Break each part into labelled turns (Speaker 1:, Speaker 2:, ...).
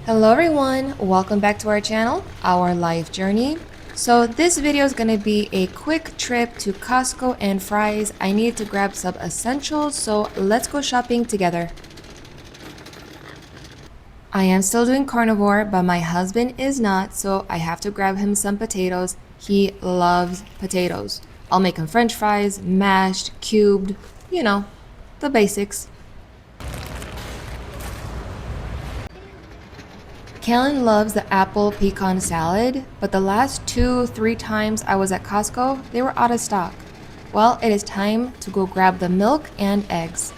Speaker 1: Hello everyone, welcome back to our channel, our life journey. So this video is going to be a quick trip to Costco and Frys. I need to grab some essentials, so let's go shopping together. I am still doing carnivore, but my husband is not, so I have to grab him some potatoes. He loves potatoes. I'll make him french fries, mashed, cubed, you know, the basics. Calin loves the apple pecan salad, but the last 2-3 times I was at Costco, they were out of stock. Well, it is time to go grab the milk and eggs.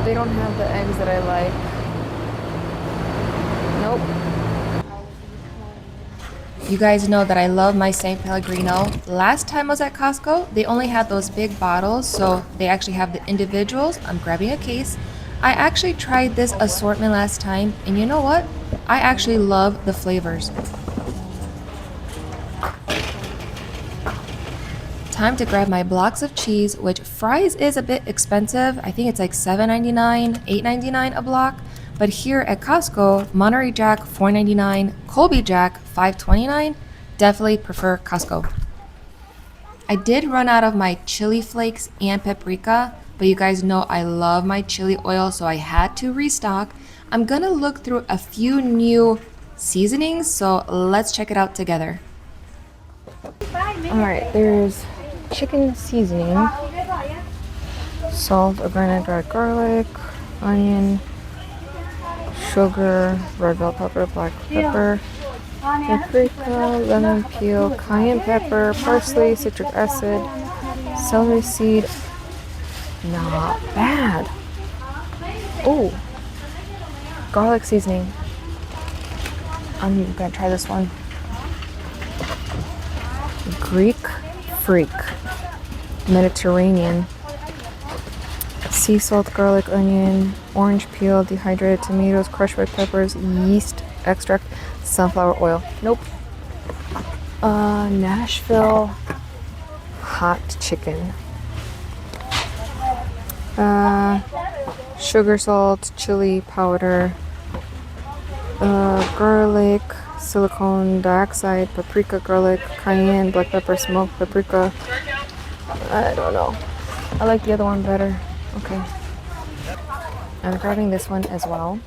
Speaker 1: They don't have the eggs that I like. Nope. You guys know that I love my St. Pellegrino. Last time I was at Costco, they only had those big bottles, so they actually have the individuals. I'm grabbing a case. I actually tried this assortment last time, and you know what? I actually love the flavors. Time to grab my blocks of cheese, which Frys is a bit expensive. I think it's like $7.99, $8.99 a block. But here at Costco, Monterey Jack $4.99, Colby Jack $5.29. Definitely prefer Costco. I did run out of my chili flakes and paprika, but you guys know I love my chili oil, so I had to restock. I'm gonna look through a few new seasonings, so let's check it out together. Alright, there's chicken seasoning, salt, organic dried garlic, onion, sugar, red bell pepper, black pepper, paprika, lemon peel, cayenne pepper, parsley, citric acid, celery seed. Not bad. Oh, garlic seasoning. I'm gonna try this one. Greek freak, Mediterranean, sea salt, garlic, onion, orange peel, dehydrated tomatoes, crushed red peppers, yeast extract, sunflower oil. Nope. Nashville hot chicken. Sugar, salt, chili powder, garlic, silicone dioxide, paprika, garlic, cayenne, black pepper, smoked paprika. I don't know. I like the other one better. Okay. I'm grabbing this one as well.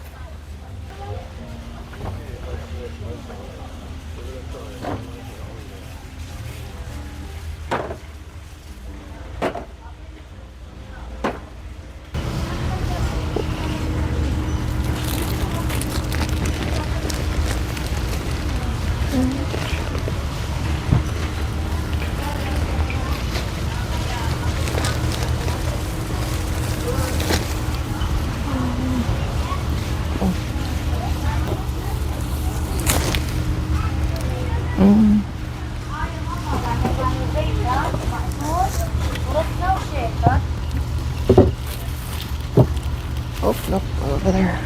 Speaker 1: Oh, nope, over there.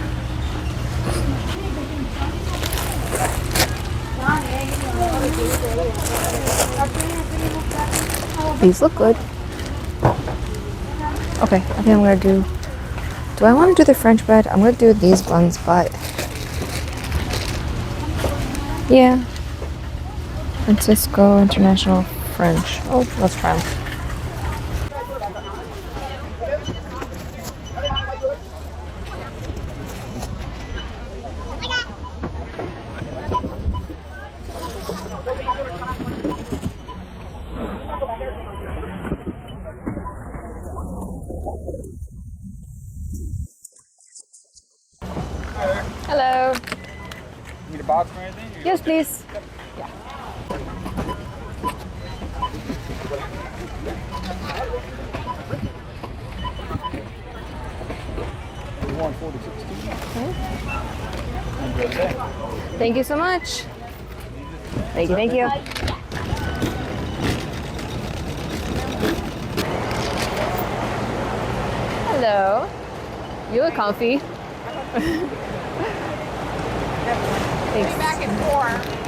Speaker 1: These look good. Okay, I think I'm gonna do I want to do the French bread? I'm gonna do these buns, but yeah. Francisco International French. Oh, let's try them. Hello.
Speaker 2: Need a box or anything?
Speaker 1: Yes, please. Yeah. Thank you so much. Thank you, thank you. You look comfy. Thanks.
Speaker 3: Be back at 4.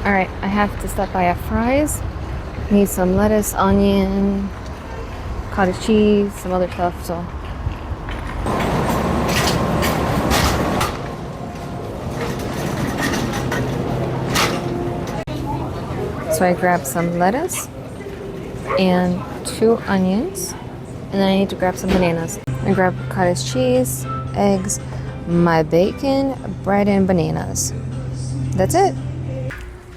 Speaker 1: All right, I have to stop by at Frys. Need some lettuce, onion, cottage cheese, some other stuff, so. So I grabbed some lettuce and 2 onions, and then I need to grab some bananas. I grabbed cottage cheese, eggs, my bacon, bread, and bananas. That's it.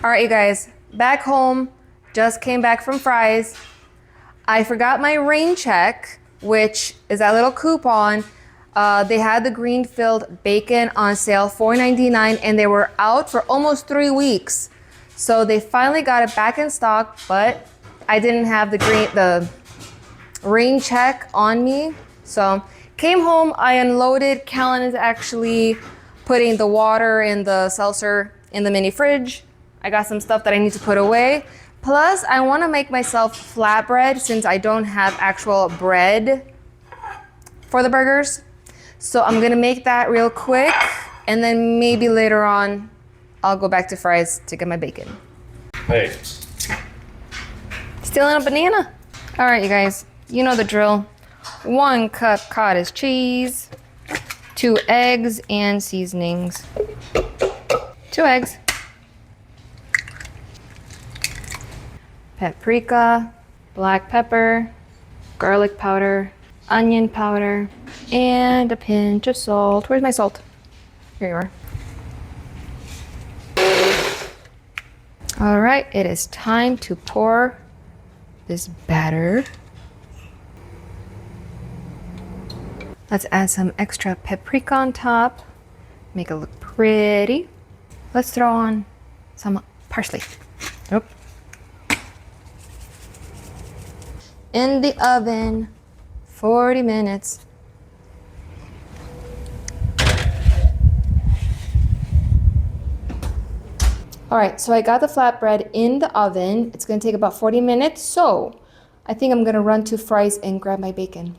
Speaker 1: All right, you guys, back home, just came back from Frys. I forgot my rain check, which is that little coupon. They had the Greenfield bacon on sale, $4.99, and they were out for almost 3 weeks. So they finally got it back in stock, but I didn't have the rain check on me. So came home, I unloaded. Calin is actually putting the water and the seltzer in the mini fridge. I got some stuff that I need to put away. Plus, I want to make myself flatbread since I don't have actual bread for the burgers. So I'm gonna make that real quick, and then maybe later on, I'll go back to Frys to get my bacon.
Speaker 4: Hey.
Speaker 1: Stealing a banana. All right, you guys, you know the drill. 1 cup cottage cheese, 2 eggs, and seasonings. 2 eggs. Paprika, black pepper, garlic powder, onion powder, and a pinch of salt. Where's my salt? Here you are. All right, it is time to pour this batter. Let's add some extra paprika on top, make it look pretty. Let's throw on some parsley. Nope. In the oven, 40 minutes. All right, so I got the flatbread in the oven. It's gonna take about 40 minutes, so I think I'm gonna run to Frys and grab my bacon.